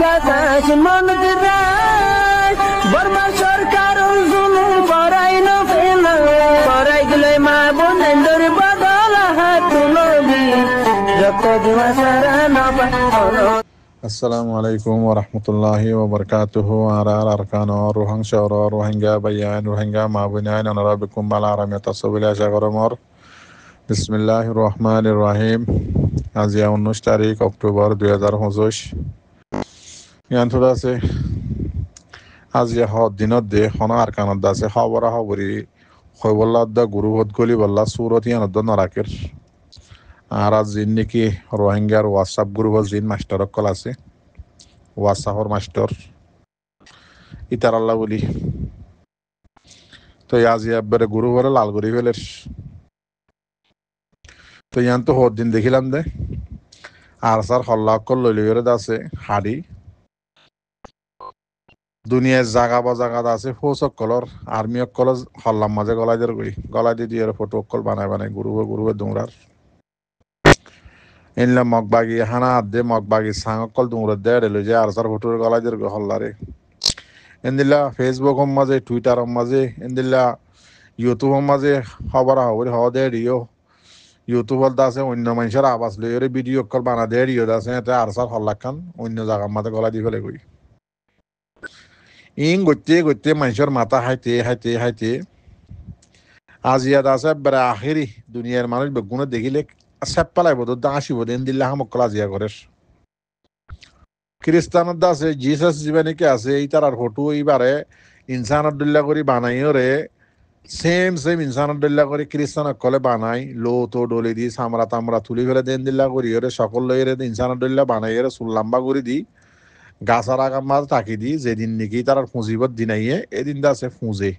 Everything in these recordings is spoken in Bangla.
বাতাস মন দিরাই বর্মা সরকার জুলুম করাই না ফেলা করাই গেলে মা বোনেদের বদল হাত তুলবি যত দিবা সারা না পানো। Assalamu alaikum wa rahmatullahi wa barakatuhu. Arar arkano ruhang shawra rohingya bayan rohingya mabunain anarabikum balaram yatasawila shagaromor. Bismillahir rahmanir rahim. Azia 19 তারিখ অক্টোবর 2025 ইয়ানতুরা আছে আজিয়া হ দিনত দে হনা আরকানত দাসে খবরা খবরি খবরলা দা গুরুহত গলি বল্লা সুরত ইয়ানত নরাকের আর আজ জিন নাকি রোহিঙ্গার হোয়াটসঅ্যাপ গ্রুপের জিন মাস্টার অকল আছে হোয়াটসঅ্যাপর মাস্টার ইতার আল্লাহ বলি তো আজ একবারে গ্রুপের লাল করি ফেলের তো ইয়ান তো হর দিন দেখিলাম দে আর স্যার হল্লা অকল লইলি করে আছে হাড়ি দুনিয়ার জাগা বা জাগাত আছে ফৌজ অকলর আর্মি অকল হল্লাম মাঝে গলাই দিয়ে ফটো অকল বানায় গ্রুপে দুমরার এনলা মগবাগি হানা আদে মগবাগি সাংকল দুমরে দেড় এলো যে আর সার ফটোর গলাইদের হল্লারে এন্দিলা ফেসবুক মাঝে টুইটার মাঝে এন্দিলা ইউটিউব মাঝে খবর হওয়া দেড়িও ইউটিউবর দাসে অন্য মানুষের আবাস লইরে ভিডিও কল বানা দেড়িও দাসে এতে আর সার হল্লা খান অন্য জায়গার মাঝে গলা দিয়ে ফেলে গই ইং গতে মানুষের মাথা হাইতে আজিয়া দাসে বেড়ে আখেরি দুনিয়ার মানুষ বেগুনে দেখিলে সেপালাই বোধ আসিব দিন দিল্লা হামকলা জিয়া করে খ্রিস্টানত আছে জিসাস জীবনীকে আছে এই তার ফটো এইবারে ইনসানত দুল্লা করে বানাইও রে সেম ইনসানত দুল্লা করে খ্রিস্টান কলে বানাই লো তো ডলে দি সামরা তামরা তুলি ফেলে দেন দিল্লা করি রে সকল লই রে ইনসানত দুল্লা বানাই রে চুল লম্বা করে দি গাছার আগাম মাছ থাকি দি যেদিন নাকি তার ফুঁজিবত দিন আইয়ে এদিন আছে ফুঁজে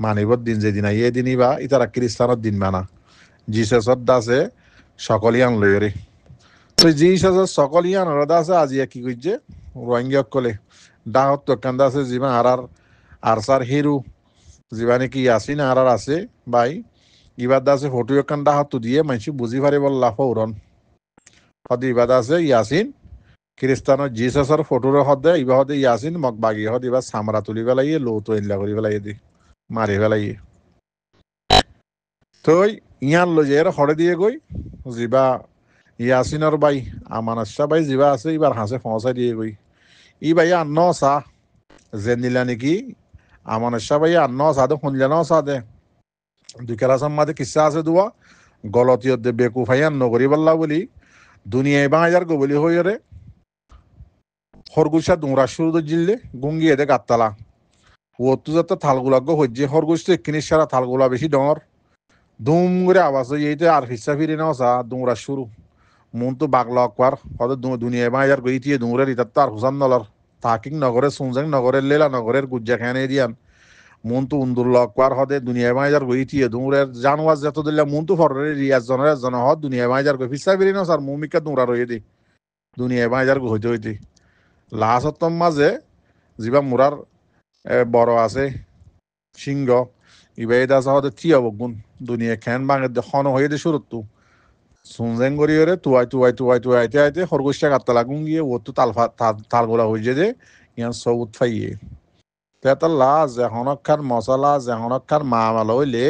মানিবত দিন যেদিন আইয়ে এদিনই বা ইতারা খ্রিস্টানত দিন বানা জিসাসত দাসে সকলিয়ান লইরে তো জিসাসত সকলিয়ান দাসে আজিয়া কি কইছে রোহিঙ্গা কলে ডাহত তো কান্দা আছে জিবা আর সার হিরু জিবা নাকি ইয়াসিন আর আছে ভাই ইবাদ দাসে ফটো কান ডাহত দিয়ে মানসি বুঝি পারে বললা ফৌরন হদি ইবাদ আছে ইয়াসিন খ্রিস্টান জিসাসর ফটোর হদে ইবা হদে ইয়াসিন মগবাগি হদ ইবা সামরা তুলি বেলাইয়ে লো তো ইল্লা করি বেলাইয়ে দি মারি বেলাইয়ে তো ইয়ান লো যে হরে দিয়ে গই জিবা ইয়াসিনর বাই আমানার শাহ বাই জিবা আছে এবার হাসে ফসাই দিয়ে গই ই ভাই আন্ন সা জেনিলা নাকি আমানার শাহ ভাই আন্ন সা দে শুনলে ন সা দে দুই কেলাসম মাঝে কিসা আছে দুয়া গলতীয় দে বেকুফাই আন্ন করি বললা বলি দুনিয়ায় বাঙাইজার গো বলি হই রে হরগুসা দুমরা শুরু জিললে গুঙ্গিয়ে দে গাত্তালা ও তু যাতে থালগুলা গো হজ্জে হরগুস তো একিনি সারা থালগুলা বেশি ডর দুম করে আওয়াজ এইতে আর ফিসা ফিরে নাও সা দুমরা শুরু মন তো বাগলা আকবার হয়তো দুনিয়ায় বাজার গইতিয়ে দুমরের ইতার তার হুসান নলর তাকিং নগরের সুনজেং নগরের লেলা নগরের গুজ্জা খানে দিয়ান মন তো উন্দুল্লা আকবার হদে দুনিয়ায় বাজার গইতিয়ে দুমরের জানওয়াজ যত দিল্লা মন তো ফরের রিয়াজ জন হদ দুনিয়ায় বাজার গই ফিসা ফিরে নাও স্যার মুমিকা দুমরা রয়ে দি দুনিয়ায় বাজার গো হইতে লাসতম মাঝে জিবা মুরার বড় আছে সিংহ ইবাইদ আছে হদে থিয়া বগুন দুনিয়া খেন বাঙে খন হয়ে দে শুরু তো সুনজেং করি রে তুয়াই আইতে খরগোশটা কাটতে লাগুন গিয়ে ও তো তালগোলা হয়ে যে ইয়ান সব উৎফাইয়ে তেতার লাজ এখনকার মশলা এখনকার মা মালা হইলে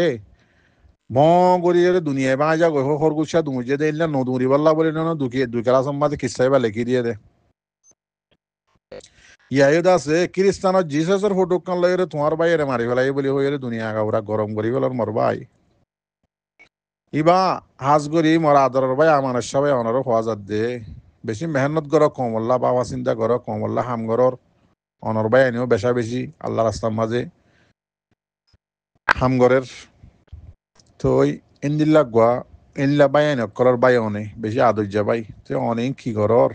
ভ করি রে দুনিয়ায় বাঙা যা গই খরগোশা দুমুজে দে ইল্লা নদুরি বল্লা বলে না দুই কেলা সম্মাদে কিসাই বা লেখি দিয়ে দে ইয়াদ আছে খ্রিস্টানত জিসাসের ফটো কান লই রে তোমার বাইরে মারি ফেলাই বলি হই রে দুনিয়া গাউরা গরম করি ফেলার মর ভাই ইবা হাজ করি মরা আদরের ভাই আমার সবাই অনারও হওয়া যাত দে বেশি মেহনত করো কমল্লা বাবা চিন্তা করো কমল্লা হাম ঘরর অনর ভাই আনিও বেশা বেশি আল্লাহ রাস্তার মাঝে হাম ঘরের তো ইন্দিল্লা গোয়া ইনলা বাই আইন কলর বাই অনে বেশি আদর্যা বাই তো অনেক কি ঘরর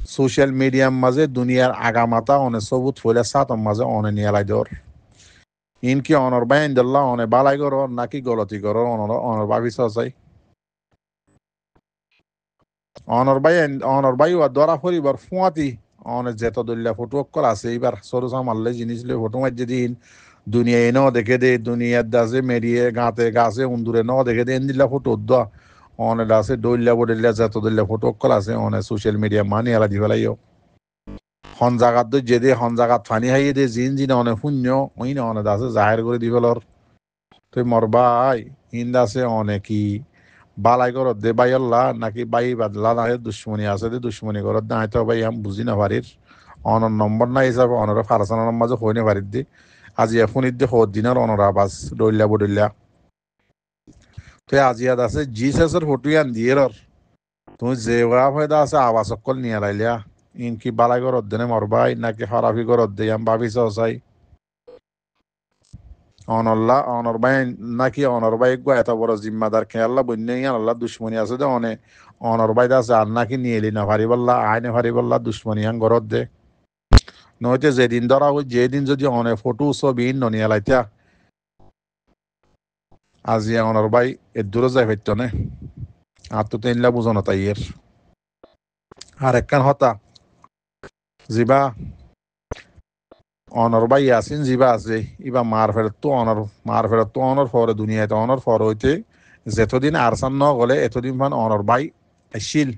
সোশ্যাল মিডিয়ার মাঝে দুনিয়ার আগামাতা অনে সবুত ফলে সাতম মাঝে অনে নিয়ে লাই দর ইনকি অনর বাই ইন্দল্লা অনে বালাই গরর নাকি গলতি গরর অনর ভাবি চাই অনর বাই দরা পরিবার ফুয়াতি অনে যেত দল্লা ফটো অক্কল আছে এবার সরুসা মারলে জিনিস লে ফটো মাঝে দিন দুনিয়ায় ন দেখে দে দুনিয়ার দাসে মেরিয়ে গাতে গাছে উন্দুরে ন দেখে দে এন্দিল্লা ফটো অনে দাসে দল্লা বডল্লা যেত দল্লা ফটো অক্কল আছে অনে সোশ্যাল মিডিয়া মানি আলা দিবেলাইও হন জাগাত দই যে দে হন জাগাত ফানি হাইয়ে দে জিন জিন অনে শূন্য ওই না অনে দাসে জাহের করে দিবলর তুই মরবাই হিন্দা আছে অনেকই বালাই করত দে বাই আল্লাহ নাকি বাই বাদলা না দুশ্মনী আছে দে দুশ্মনী করত না তো ভাই আমি বুঝি না পারির অনর নম্বর না হিসাবে অনর ফারসানা নম্বর হইনে পারির দি আজি এখন ইদ্দে হদ দিনের অনর আবাস ডইল্লা বডইল্লা তুই আজিয়াদ আছে জিসাসের ফটুয়ান দিয়ে তুমি যে হয়তো আছে আবাস অকল নিয়ে লাইলিয়া ইনকি বালাই করত দেনে মরবাই নাকি হরাফি করত দে আমি ভাবিস চাই অনল্লা অনরবাই নাকি অনরবাই গো এত বড় জিম্মাদার খেয়াল্লা বন্যে আল্লাহ দুশ্মনী আছে দে অনে অনরবাই আছে আর নাকি নিয়ে এলি না ভারি বললা আইনে ভারি বললা দুশ্মনী আন গরত দে নইতে যেদিন ধরা হই যেদিন যদি অনে ফটো ছবি ননিয়া লাইতা আজি অনরবাই এর দূরে যাই ফেরত নে আর তো তেনলা বুঝানো তাইয়ের আর একখান হতা জিবা অনর বা ইয়াসিন জিবা আছে ইবা মার ফেরত তো অনর ফরে দুনিয়াতে অনর ফর হইতে যেতদিন আরসান ন গলে এতদিন মান অনর বাই আসিল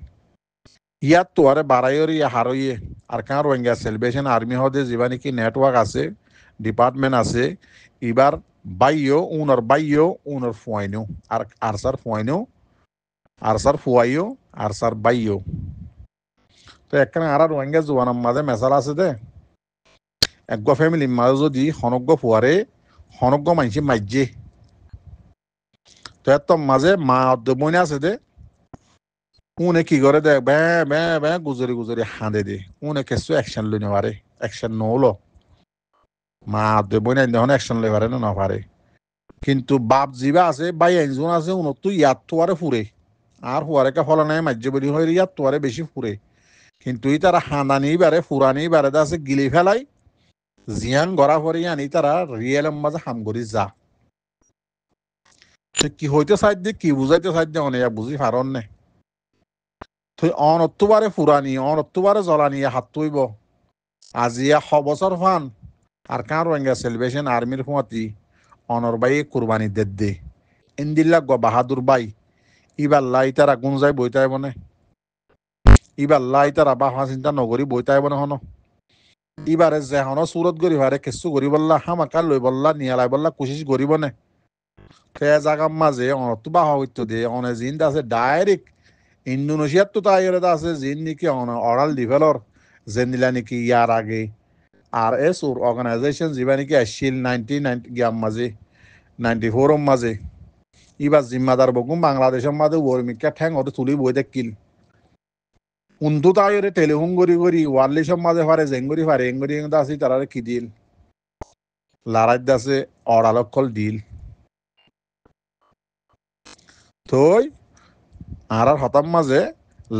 ইয়াত তো আরে বারাইয়ের ইয়া হারইয়ে আর কান রোহিঙ্গা সেলিব্রেশন আর্মি হদে জিবা নাকি নেটওয়ার্ক আছে ডিপার্টমেন্ট আছে এবার বাইও উনর ফুয়াইনো আর আরসার ফুয়াইনো আরসার ফুয়াইও আরসার বাইও তো একখানে আর রোহিঙ্গা জোয়ানার মাঝে মেসাল আছে দে একগ ফ্যামিলি মাঝে যদি হনজ্ঞ ফুয়ারে হনজ্ঞ মানসি মাইজে তো এত মাঝে মা অদ্যমনে আছে দে উনে কি করে দে বে বে বে গুজরি গুজরি হাঁদে দে উনে কিছু অ্যাকশন লই নেওয়ারে অ্যাকশন নলো মা অদ্যমনে যখন অ্যাকশন লই পারে না পারে কিন্তু বাপ জিবা আছে বাই একজন আছে উনত তো ইয়াত তোয়ারে ফুরে আর ফুয়ারে কে ফলা নাই মাইজে বলি হয় ইয়াত তোয়ারে বেশি ফুরে কিন্তু ই তারা হাঁদানি বারে ফুরানি বারে আছে গিলি ফেলাই জিয়ান গড়া ফরি আনি তারা রিয়েল মাঝে হাম করি যা কি হইতে চাই দিয়ে কি বুঝাইতে চাই দিয়ে অনেক বুঝি পারন নে তুই অনত্তবারে ফুরানি অনত্তবারে জ্বলানি হাত তুইব আজিয়া বছর ফান আর কার রোহিঙ্গা সেলিব্রেশন আর্মির ফুয়াতি অনর বাই কুরবানি দে ইন্দিল্লা গ বাহাদুর বাই ইবাল্লাই তারা গুণ যাই বইতাই বনে ইবাল্লাই তারা বাহা চিন্তা নগরী বইতাই বনে হন ইবারে যে হন সুরত গরি ভারে কিছু গরি বললা হামাকার লই বললা নিয়ালাই বললা কোশিশ গরিব নে সে জাগার মাঝে অনতো বাহা হইতো দে অনে জিন আছে ডাইরেক্ট ইন্দোনেশিয়ার তো তাই আছে জিন নাকি অরাল ডিভেলর যে নিলা নাকি ইয়ার আগে আর এস ওর অর্গানাইজেশন যিবা নাকি আসছিল 1990 মাঝে 94 মাঝে ইবার জিম্মাদার বকুম বাংলাদেশের মাঝে ওর্মিকা ঠ্যাং ওর তুলি বই দেখিল উন্তু তাই টেলিফোন করি ওয়ারলিসের মাঝে পারে জেঙ্গরি পারে এঙ্গরি আছে তারা কি দিল লারাইদ আছে অড়ালক্ষল দিল থই আর হতাম মাঝে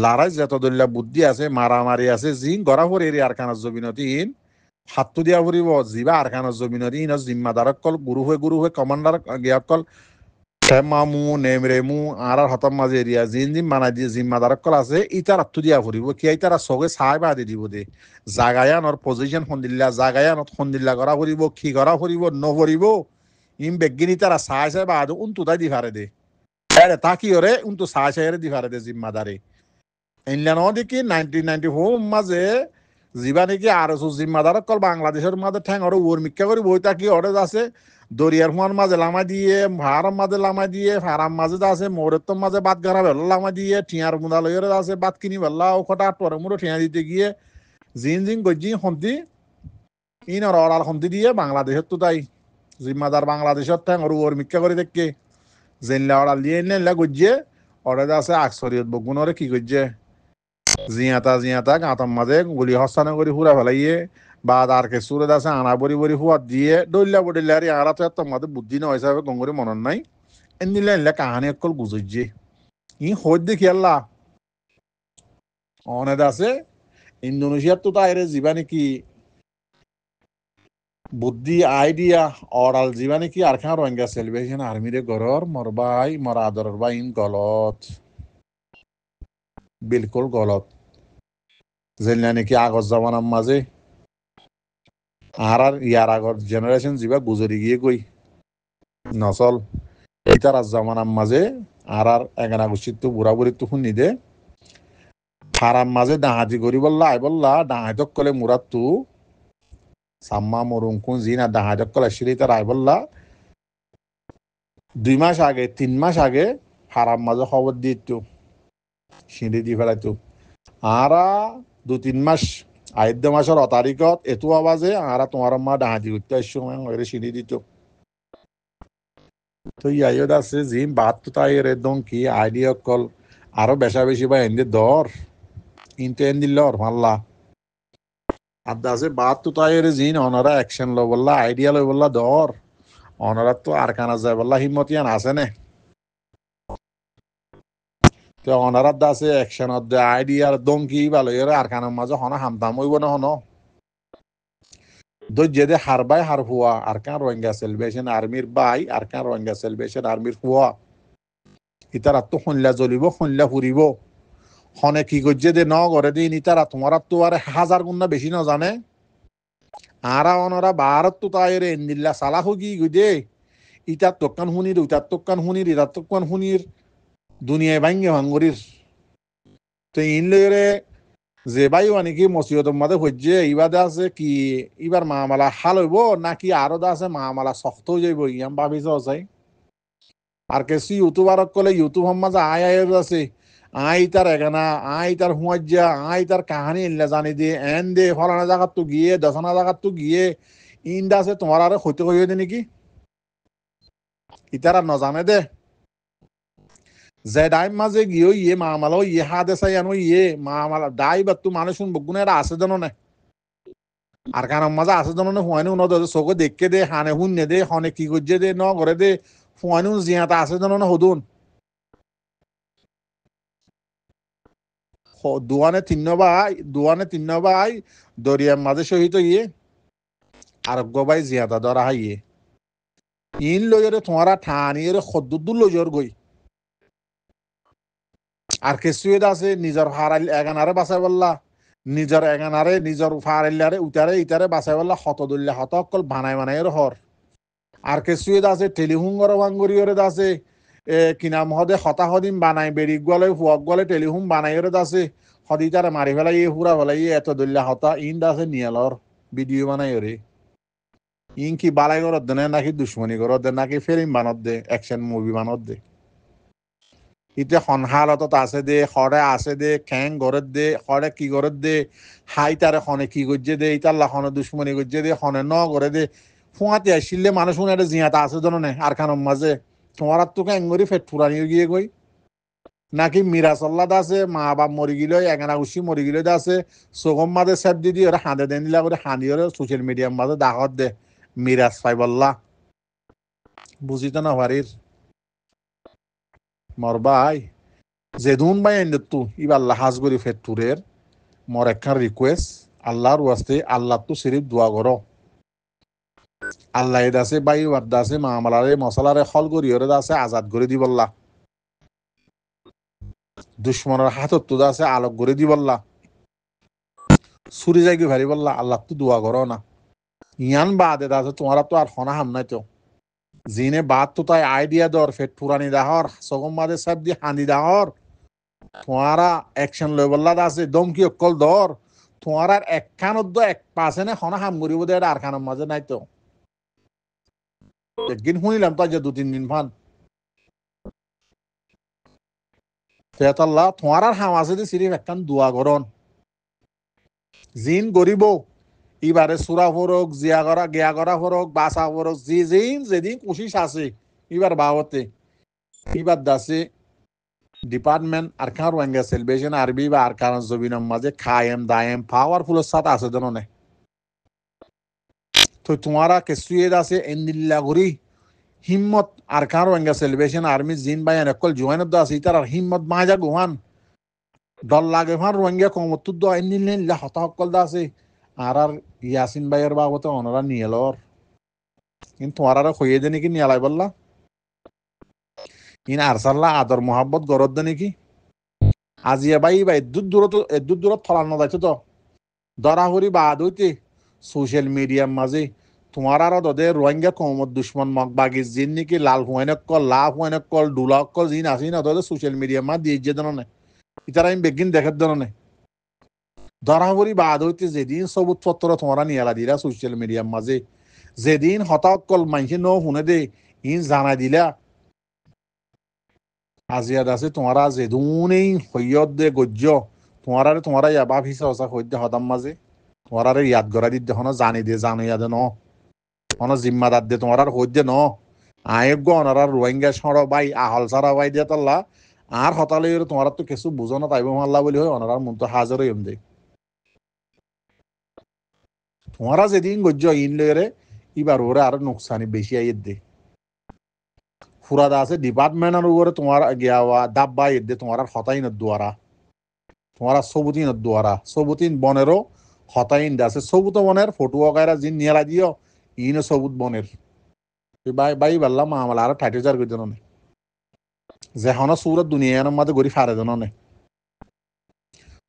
লারাই যত দলীয় বুদ্ধি আছে মারামারি আছে জিন গড়া ফরি আর কানার জমিনতি ইন হাতটো দিয়া ফুরিব জিবা আর কানার জমিনতি ইন জিম্মাদারকল গুরু হয়ে কমান্ডার গিয়াকল মামু নেমরেমু আর হতাম মাঝে এরিয়া জিন জিম মানাই দিয়ে জিম্মাদারকল আছে ইটার হাতটো দিয়া ফুরিব কি ইটারা সগে চাই বাদে দিব দে জাগায়ানর পজিশন সন্দিল্লা জাগায়ানত সন্দিল্লা করা ফুরিব কি করা ফুরিব নফরিব ইম বেগিনি তারা চাই বাদ উন্তু তাই দি ফারে দে তাকি ওরে উন্তু চাই দি ফারে দে জিম্মাদারে ইনল্যান্ড দেখি 1994 মাঝে যিবা নাকি আর জিম্মাদারকল বাংলাদেশের মাঝে ঠ্যাং ওর মিক্কা করে বই তাকি ওরে আছে দরিয়ার হুয়ার মাঝে লামা দিয়ে ভাড়ার মাঝে লামা দিয়ে ফারাম মাঝে আছে মোরের মাঝে বাদ গারা বেলা লামা দিয়ে টিয়ার মুদা লইরে আছে বাদ কিনি বেলা ও খটা আটরে মুড়ো টিয়া দিতে গিয়ে জিন গজি হন্তি ইনর অড়াল হন্তি দিয়ে বাংলাদেশের তো তাই জিম্মাদার বাংলাদেশের ঠ্যাং ওর মিক্কা করে দেখে জেনলা অড়াল দিয়ে এনে গজিয়ে ওরে আছে আকসরিয়ত বগুনরে কি গজিয়ে জিয়াতা গাঁতার মাঝে গুলি হস্তানো করে হুরা ফেলাইয়ে বা আর কে সুরে আছে আনা বরি হুয়াত দিয়ে ডইল্লা বডিল্লা আর আরা তো এত মাঝে বুদ্ধি না হিসাবে গঙ্গরি মনন নাই এনিলে এনলে কাহানি অকল গুজইছে ই হইত দেখি আল্লাহ অনেদ আছে ইন্দোনেশিয়ার তো তাইরে যিবা নাকি বুদ্ধি আইডিয়া অরাল যিবা নাকি আর খান রোহিঙ্গা সেলিব্রেশন আর্মিরে গরর মরবাই মরা আদরর বা ইন গলত বিলকুল গলত যেন নাকি আগর জামানার মাঝে আর ইয়ার আগর জেনারেশন যিবা গুজরি গিয়ে গই নচল ইতার জামানার মাঝে আর এগানা গুছিত বুড়া বুড়ি তো শুনি দে হারাম মাঝে ডাহাতি করি বললা আই বললা ডাহাতক কলে মুরাত তু সাম্মা মরুম কোন জিনা ডাহাতক কলে সিঁড়ি তার আই বললা 2 মাস আগে 3 মাস আগে হারাম মাঝে খবর দিত সিঁড়ি দি ফেলাইতো আরা 2-3 মাস আইদ্য মাসের তারিখত এতো আওয়াজে আরা তোমার মা ডাহাতি করতে আসছো সিঁড়ি দিত তো ইয়াইও আছে জিম বাদ তো তাই একদম কি আইডিয়া কল আরো বেশি বা এনে দর কিন্তু এন দিল্লর মাল্লা আর দাসে বাদ তো তাই জিন অনারা অ্যাকশন লো বললা আইডিয়া লো বললা দর অনারা তো আর কানা যায় বললা হিম্মতিয়ান আছে না তো অনারা দাসে অ্যাকশন অফ দ্য আইডিয়ার দমকি ভালো এর আর কানার মাঝে হনা হামতাম হইব না হন দজ্জেদে হারবাই হার হুয়া আর কান রোহিঙ্গা সেলিব্রেশন আর্মির বাই আর কান রোহিঙ্গা সেলিব্রেশন আর্মির হুয়া ইতারা তো হনলা জ্বলিব হনলা ফুরিব হনে কি করছে দে ন করে দিন ইতারা তোমার তো আর 1000 গুণ বেশি না জানে আরা অনরা ভারত তো তাইরে ইন্দিল্লা সালাহু কি গুদে ইতার তোকান হুনির উতার তোকান হুনির ইতার তোকান হুনির দুনিয়ায় ভাঙ্গে ভাঙ্গরির তো ইনলে যে ভাই অনেকি মসজিদের মধ্যে হচ্ছে ইবাদে আছে কি এবার মামালা হাল হইব নাকি আরো আছে মামালা শক্ত হয়ে যাইব ইয়াম ভাবিছ চাই আর কিছু ইউটিউবারক কলে ইউটিউব মাঝে আয় আছে আই তার এগানা আই তার হুঁয়া আই তার কাহানি এলে জানি দিয়ে এন দে ফলানা জায়গার তো গিয়ে দশনা জায়গার তো গিয়ে ইন্দা আছে তোমার আরে হইতে হইয়ে দে নাকি ইতারা নজানে দে যে ডাইম মাঝে গিয়ে ইয়ে মামালো ইয়ে হাদে চাই আনো ইয়ে মামালা ডাই বা তু মানুষ বগুনে এরা আছে জানো না আর কারণ মাঝে আছে জানো না হুয়ানি উনো চোখে দেখকে দে হানে হুন্নে দে হনে কি করছে দে ন করে দে হুয়ানি জিয়াতা আছে জানো না হদুন দুয়ানে তিন্ন ভাই দরিয়ার মাঝে সহিত ইয়ে আরোগ্য ভাই জিয়াতা ধরা হাইয়ে ইন লইরে তোমারা ঠানিয়ে খদ্দুর লইর গই আর কিছু আছে নিজের হারাইল এগানারে বাঁচাই বললা নিজের এগানারে নিজের ফারাইলারে উতারে ইতারে বাঁচাই বললা হতদুল্লা হত অকল বানাই হর আর কিছু আছে টেলিহুঙ্গর ভাঙ্গরিয়রে আছে কিনা মহদে হতাহদিন বানাই বেরিক গলে হুয়ক গলে টেলিহুম বানাইরে আছে হদি তারে মারি ফেলাই হুরা ফেলাই এত দল্লা হতা ইন আছে নিয়ালর ভিডিও বানাই রে ইন কি বালাই করত দে নাকি দুশ্মনী করত দে নাকি ফিল্ম বানত দে অ্যাকশন মুভি বানত দে ইতে হনহালত আছে দে খড়ে আছে দে খ্যাং গরত দে খড়ে কি গরত দে হাই তারে খনে কি করছে দে ইতাল্লা খনে দুশ্মনী করছে দে খনে ন করে দে ফুয়াতে আসলে মানুষ শুনে জিয়াতা আছে জানো না আর খানোর মাঝে তোমার তোকে এঙ্গরি ফেট ফুরানি গিয়ে গই নাকি মিরাসল্লাদ আছে মা বাপ মরি গিল এগানা উসি মরি গিল আছে সোগম মাঝে সেপ দিদি ওরা হাঁদে দেন দিলা করে হাঁদি ওরা সোশ্যাল মিডিয়ার মাঝে দাহত দে মিরাজ পাই বললা বুঝিত না ভারির মর ভাই যেদুন ভাই এনে তু ইবাল্লা হাজগরি ফেটুরের মর একখান রিকোয়েস্ট আল্লাহর ওয়াস্তে আল্লাহ তো সিরিফ দোয়া করো আল্লাহ দাসে বাই দাসে মামলারে মশলারে হল করি ওরে দাসে আজাদ করে দি বললা দুশ্মনের হাতত তো দাসে আলোক করে দি বললা সুরি যাই ভারি বললা আল্লাহ তো দোয়া করো না ইয়ান বাদে দাসে তোমারা তো আর হনা হাম নাই তো জিনে বাদ তো তাই আইডিয়া দর ফেট পুরানি দাহর সগম বাদে সব দিয়ে হাঁদি দাহর তোমারা অ্যাকশন লই বললা দাসে দমকি অকল দর তোমার একখানত এক পাশে না হনা হাম করিব দে আর খানের মাঝে নাই তো একদিন শুনিলাম তাই যে 2-3 দিন ফান তেতাল্লাহ তোমার আর হাম আছে যে সিরিফ একখান দোয়া করন জিন গরিব এবারে সুরা ফরক জিয়া করা গিয়া করা ফরক বাসা ফরক জি জিন যেদিন কোশিস আছে এবার বাবতে এবার দাসে ডিপার্টমেন্ট আরকান রোহিঙ্গা সেলিব্রেশন আরবি বা আরকান জবিনের মাঝে খায়েম দায়েম পাওয়ারফুলের সাথে আছে জানো না তো তোমারা কেসুয়ে আছে এন্দিল্লা গরি হিম্মত আরকান রোহিঙ্গা সেলিব্রেশন আর্মি জিন বাই একল জোয়ানত দা আছে তার হিম্মত মাজা গোহান দল লাগে ফান রোহিঙ্গা কমত তো এন্দিল্লা হতা সকল দা আছে আর ইয়াসিন ভাইয়ের বাবতে ওনারা নিয়েলর কিন্তু তোমারা কইয়ে দে নাকি নিয়ালাই বললা ইন আরসাল্লাহ আদর মোহাব্বত গরদ দে নাকি আজিয়া ভাই বা এদুর দূরত ফলানো যাইতো তো দরাহরি বাদ হইতে সোশ্যাল মিডিয়ার মাঝে তোমার আর দদে রোহিঙ্গা কমত দুশ্মন মগ বাগিস জিন নাকি লাল হুয়াইনক কল লাভ হুয়াইনক কল ডুলাক কল জিন আসি না দদে সোশ্যাল মিডিয়ার মাঝে দিয়ে যে দনে ইতারা আমি বেগিন দেখার দনে ধরাহরি বাদ হইতে যেদিন সবুজ পত্র তোমরা নিয়ালা দিলা সোশ্যাল মিডিয়ার মাঝে যেদিন হঠাৎ কল মাইসে ন শুনে দে ইন জানাই দিলা আজিয়াদ আছে তোমরা যেদুনেই হইয়ত দে গজ্য তোমরা ইয়াবা ভিসা হসা হইতে হদাম মাঝে তোমরা ইয়াদ গড়া দিতে হন জানি দে জানো ইয়াদে ন হন জিম্মাদার দে তোমরা হইতে ন আয়োগ্য অনারা রোহিঙ্গা সর বাই আহল সারা বাই দিয়ে তাল্লা আর হতালে তোমরা তো কিছু বুঝো না তাইব মাল্লা বলি হয় অনারার মন তো হাজার হইম দে তোমরা যেদিন গজ্য ইন লইরে এবার ওরে আরো নোকসানি বেশি আইয়ে দে ফুরাদা আছে ডিপার্টমেন্টের উপরে তোমার গিয়াওয়া দাব্বা ইয়ে তোমার হতাইন দুয়ারা তোমার সবুতিন দুয়ারা সবুতিন বনেরও হতাইন আছে সবুত বনের ফটো গায়রা জিন নিয়ালা দিও ইন সবুত বনের বাই বাই বাল্লা মামলা আর ঠাইটে যার কই দেন যে হন সুরত দুনিয়ার মধ্যে গরি ফারে দেন নে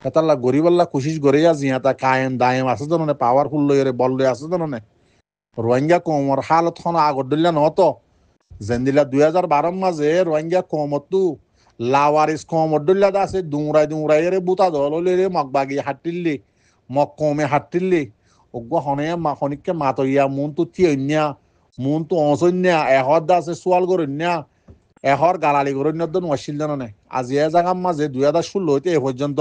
তাল্লা গরিবাল্লা কোশিশ গরিয়া জিয়াতা কায়েম দায়েম আছে দেন নে পাওয়ারফুল লইরে বল লই আছে দেন নে রোহিঙ্গা কমর হালত হন আগর দিল্লা নত জেন্দিলা 2012 মাঝে রোহিঙ্গা কমতু লাওয়ারিস কমদুল্লা আছে দুংরাই রে বুতা দল রে মগবাগি হাটিল্লি মক কমে হাটিল্লি ওগো হনে মা হনিকে মাতইয়া মুন তু তিয়ন্যা মুন তু অসন্যা এহদ আছে সোয়াল গরন্যা এহর গালালি গরন্য দন ওয়াসিল জাননে আজি এ জায়গা মাঝে 2016 হইতে এ পর্যন্ত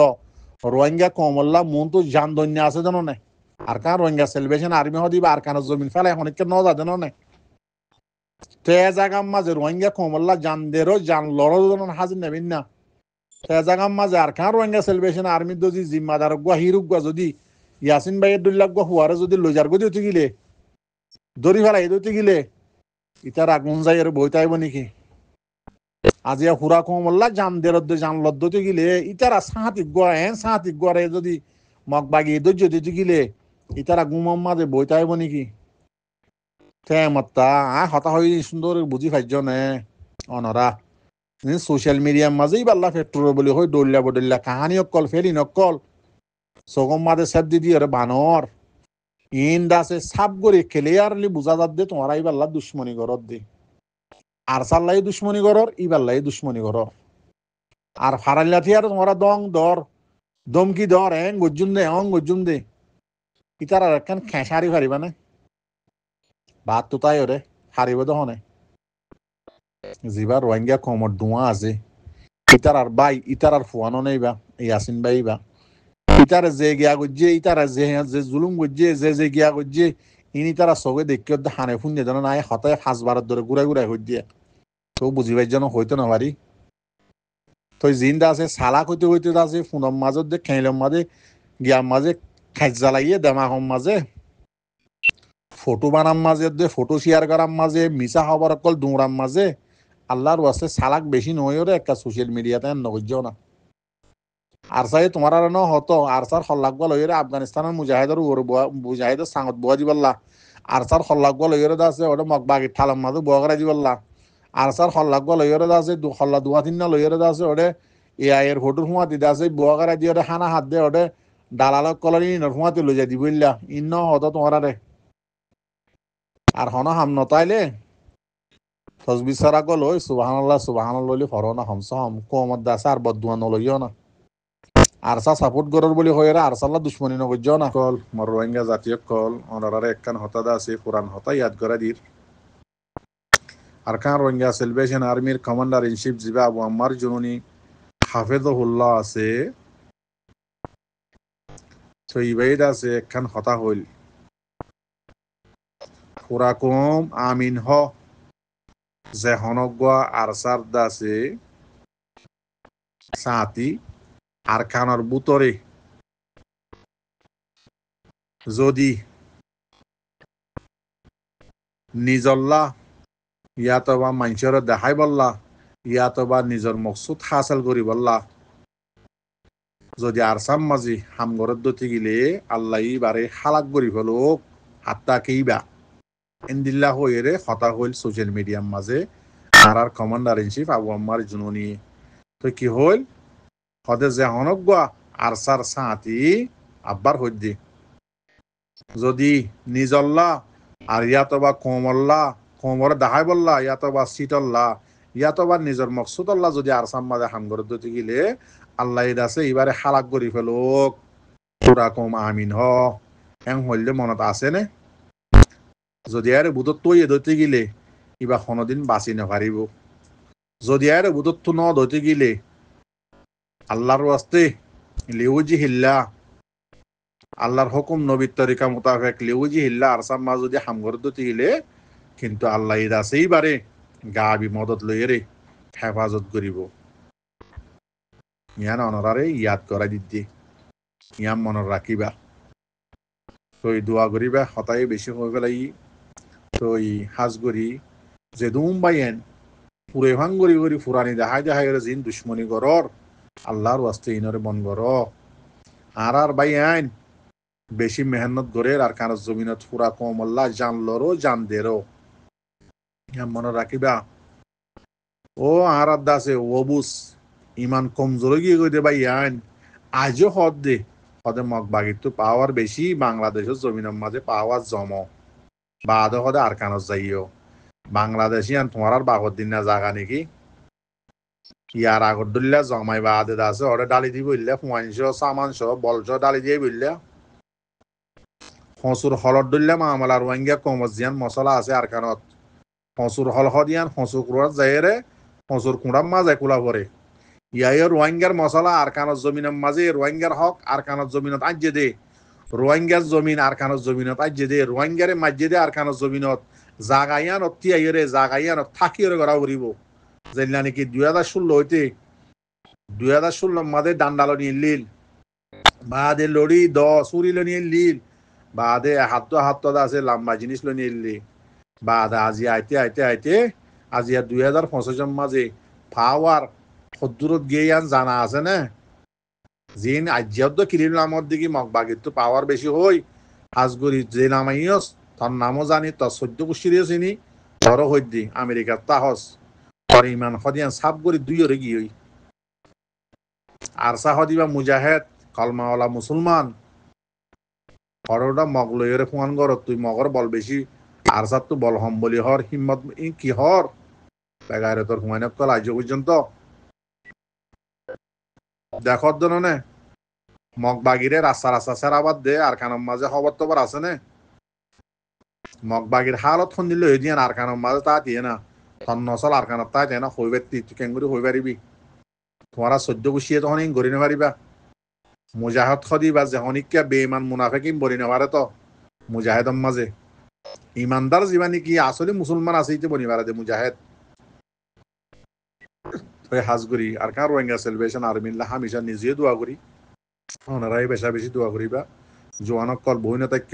রোহিঙ্গা কমল্লা মুন তু জান দন্যা আছে জাননে আর কান রোহিঙ্গা সেলিব্রেশন আর্মি হদিবা আর কান জমিন ফেলে হনিকে ন যা জাননে তে জায়গার মাঝে রোহিঙ্গা কমল্লা জানদেরও জান লড়ো হাজির নেবেন না তে জায়গার মাঝে আর কার রোহিঙ্গা সেলিব্রেশন আর্মির যদি জিম্মাদার গুয়া হিরুক গুয়া যদি ইয়াসিন ভাইয়ের দুল্লাহ গুয়া হুয়ারে যদি লজার গদি উঠে গিলে দড়ি ফেলাই উঠে গিলে ইতার আগুন যাই আর বইতে আইব নাকি আজি হুরা কমল্লা জানদের জান লদ্দতে গিলে ইতারা সাহাতিক গুয়া রে যদি মগ বাগি দর্য দিতে গিলে ইতারা গুমম মাঝে বইতে আইব নাকি হতা হই সুন্দর বুঝি পাইছ নে অনরা সোশ্যাল মিডিয়ার মাঝেই বাল্লা ফেট্রোল বলি হই দৌল্লা বদল্লা কাহানি অকল ফেলি নকল সগম মাঝে সেপ দিদি ওরে বানর ইন দাসে সাপ করে ক্লিয়ারলি বুঝা যাত দে তোমার এই বাল্লা দুশ্মনী ঘরত দে আর সাল্লাই দুশ্মনী ঘরর ই বাল্লাই দুশ্মনী ঘরর আর ফারাইলাথি আর তোমরা দং দর দমকি দর গজ্জুম দে ইতার আর একখান খেসারি ফারিবা না বাদ তো তাই ওরে হারিব দহনে জিবা রোহিঙ্গা কমর ডুয়া আছে ইতার আর বাই ইতার আর ফুয়ানো নেইবা ইয়াসিন বাই বা ইতার যে গিয়া গজ্জে ইতার যে জুলুম গজ্জে যে গিয়া গজ্জে ইনি তারা সবে দেখে হানে ফুন দিয়ে নাই হতায় 5 ধরে ঘুরাই হইতে তো বুঝিবাই যেন হইতো না পারি তো জিন্দা আছে সালাক হইতে আছে ফুনম মাজত দে খেলম মাঝে গিয়ার মাঝে খাইজা লাগিয়ে দেমাহম মাঝে ফটো বানাম মাঝে দে ফটো শেয়ার করার মাঝে মিশা খবর অকল দৌড়াম মাঝে আল্লাহর ওয়াস্তে সালাক বেশি নয় রে একটা সোশ্যাল মিডিয়াতে নগজ্য না আর সাই তোমার আর ন হতো আর সার হল্লাক বল হইরে আফগানিস্তানের মুজাহিদের সাংত বুয়া দিবাল্লা আর সার হল্লাক বল হইরে আছে ওটা মগবাগি ঠালাম মাঝে বুয়া করা দিবাল্লা আর সার হল্লাক বল হইরে আছে হল্লা দুয়া তিন না লইরে আছে ওটা এআই এর ফটো হুয়া দিদা আছে বুয়া করা দিয়ে ওটা হানা হাত দে ওটা দালালক কলনি হুয়াতে লই যাই দিবইল্লা ইন্ন হতো তোমার আর হন হাম নতাইলে তসবি সারা গল ওই সুবহানাল্লাহ ফরনা হম কোমত দাস আর বদুয়া নলইও না আর সা সাপোর্ট গরর বলি হইরা আর সাল্লাহ দুশ্মনী নগজ্য না কল মর রোহিঙ্গা জাতীয় কল অনারারে একখান হতাদা আছে কোরআন হতা ইয়াদ করা দির আর কান রোহিঙ্গা সেলিব্রেশন আর্মির কমান্ডার ইন চিফ জিবা আবু আম্মার জুনুনি হাফেজুল্লাহ আছে তো ইবাইদ আছে একখান হতা হইল পুরাকুম আমিন হ যে হনগুয়া আরসার দাসে সাতি আর খানর বুতরে যদি নিজল্লা ইয়াতবা মানুষের দেখাই বললা ইয়াতবা নিজের মকসুদ হাসিল করি বললা যদি আরসাম মাঝি হামগরত দতি গিলে আল্লাহ বারে হালাক করি ফেলো হাত্তা কেইবা ইন্দিল্লা হইরে হতা হইল সোশ্যাল মিডিয়ার মাঝে আর কমান্ডার ইন চিফ আবু আম্মার জুনুনি তো কি হইল হদে যে হনগুয়া আরসার সাঁতি আব্বার হইদি যদি নিজল্লা আর ইয়াতবা কোমরে দেখাই বললা ইয়াতবা সিটল্লা ইয়াতবা নিজের মকসুদল্লা যদি আরসাম মাঝে হামগরত দতি গিলে আল্লাহ আছে এবারে হালাক করি ফেলোক পুরা কম আমিন হ এং হইলে মনত আছে নে যদি আর বুধত তৈ ধরতে গিলে ইবা কোনোদিন বাঁচি নপারিব যদি আর বুধত ন ধরতে গিলে আল্লাহর ওয়াস্তে লিউজি হিল্লা আল্লাহর হুকুম নবীর তরিকা মোতাবেক লিউজি হিল্লা আরসাম মা যদি হামগর ধরতে গিলে কিন্তু আল্লাহ ঈদ আছেই বারে গাবি মদত লইরে হেফাজত করিব ইয়ান অনরারে ইয়াদ করা দিদি ইয়াম মনত রাখিবা তই দোয়া করিবা হতাই বেশি হয়ে পেলাই তই হাজ করি যে দুম বাইয়েন পুরে ভাঙ করি করি ফুরানি দেখাই দেখাই জিন দুশ্মনী গরর আল্লাহর ওয়াস্তে ইনরে মন গর আর বাইয়ান বেশি মেহনত করে আর কারো জমিনত ফুরা কম আল্লাহ জানলরও জান দেরো মনে রাখিবা ও আর দাসে ওবুস ইমান কমজোর গিয়ে কই দে বাইয়ান আজও হদ দে হদে মগ বাগির তো পাওয়ার বেশি বাংলাদেশের জমিনের মাঝে পাওয়ার জম বাদ হদে আর কানত যাইও বাংলাদেশি আন তোমার আর বাগর দিন না জাগা নাকি ইয়ার আগর দলিয়া জমাই বাদে আছে ওরে ডালি দি বললে ফুয়াইনশ সামানশ বলছ ডালি দিয়ে বললে হসুর হলর দলিয়া মামলার ওয়াঙ্গিয়া কমজিয়ান মশলা আছে আর কানত হসুর হল হদিয়ান হসুর কুড়ার যাইরে হসুর কুড়ার মাঝে কুলা পরে ইয়ার রোহিঙ্গার মশলা আর কানত জমিনের মাঝে রোহিঙ্গার হক আর কানত জমিনত আজ্যে দে রোহিঙ্গার জমিন আর কানত জমিনত আজ্যে দে রোহিঙ্গারে মাজ্যে দে আর কানত জমিনত জাগাইয়ান অতি আইরে জাগাইয়ান থাকিরে গড়া উড়িব যেটা নাকি 2016 হইতে 2016 মাঝে ডান্ডালো নিয়ে লিল বাদে লড়ি দ সুরিলো নিয়ে লিল বাদে হাত আছে লম্বা জিনিস লো নিয়ে লিল বাদে আজি আইতে আইতে আইতে আজি 2025 মাঝে পাওয়ার সদ্দূরত গিয়ে জানা আছে না জিন আজ্যাদ্য কিলিল নামত দিকে মগবাগির তো পাওয়ার বেশি হই আজগরি যে নামাইয়স তার নামও জানি তার 14 কুশিরিও চিনি ধরো হইদি আমেরিকার তাহস তোর ইমান হদিয়ান সাপ গরি দুইরে গিয়ে আর সাহদিবা মুজাহেদ কলমাওয়ালা মুসলমান হরটা মগ লইরে ফুয়ান গর তুই মগর বল বেশি আর সাত তো বল হম বলি হর হিম্মত কি হর বেগারে তোর হুমায়ন কল আজ পর্যন্ত দেখর দনে মগ বাগিরে রাস্তা সেরাবাদ দে আর কানম মাঝে খবর টবর আছে নে মগ বাগির হালত শুনিলে হয়ে দিয়ে আর কানম মাঝে তা দিয়ে না তন নচল আর কানত তাই না হইবে তুই কেঙ্গুরি হই পারিবি তোমারা 14 গুছিয়ে তখন গড়ি নেপারিবা মুজাহিদ খদি বা যেহনিকা বেঈমান মুনাফিকিন বলি নেপারে তো মুজাহিদর মাঝে ইমানদার জীবানি কি আসলে মুসলমান আছে ইতে বনি পারে দে মুজাহিদ হাজগুড়ি আর কার রোহিঙ্গা সেলিব্রেশন আর্মিল্লা হামিশা নিজে দোয়া করি ওনারাই বেশা বেশি দোয়া করিবা জোয়ানক কল বইন তাক্য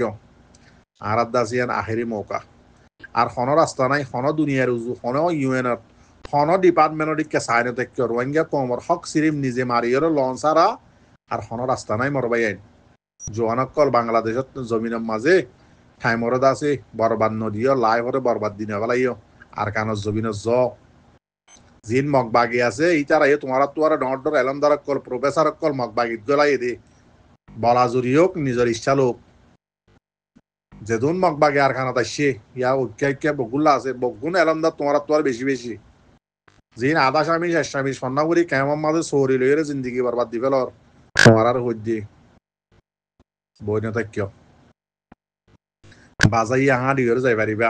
আর দাসিয়ান আখেরি মৌকা আর হন রাস্তা নাই হন দুনিয়ার উজু হন ইউএনর হন ডিপার্টমেন্টর দিকে সাইন তাক্য রোহিঙ্গা কমর হক সিরিম নিজে মারিয়র লঞ্চারা আর হন রাস্তা নাই মরবাই আইন জোয়ানক কল বাংলাদেশত জমিনের মাঝে ঠাইমরদ আছে বরবাদ নদীয় লাই হরে বরবাদ দিনে বেলাইও আর কানত জমিনের জ জিন মগবাগি আছে ইতারা তোমার তোয়ারা ডর ডর এলমদার কল প্রফেসর কল মগবাগিত গলাই দে বলা জুরি হোক নিজের ইচ্ছা লোক যেদুন মগবাগি আর খানাত আসছে ইয়া ঐক্যা বগুল্লা আছে বগুন এলমদার তোমার তোয়ার বেশি বেশি জিন আধা স্বামী শেষ স্বামী সন্নাগুড়ি কেমন মাঝে সৌরি লইরে জিন্দিগি বরবাদ দি ফেলর তোমার আর হই দিয়ে বই না তাক্য বাজাই আহা দিগরে যাই পারিবা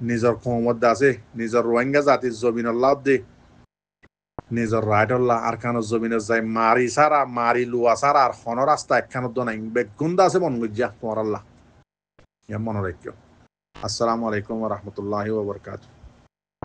নিজের কৌমত আছে নিজের রোহিঙ্গা জাতির জমিনের লাভ দে নিজের রাইটল্লাহ আর খানোর জমিনের যাই মারি সারা মারি লুয়া সারা আর হন রাস্তা একখানত দনাই বেগুন্দা আছে মন গুজিয়া তোমার আল্লাহ মনে রাখিও আসসালামু আলাইকুম ওয়া রাহমাতুল্লাহি ওয়া বারাকাতুহু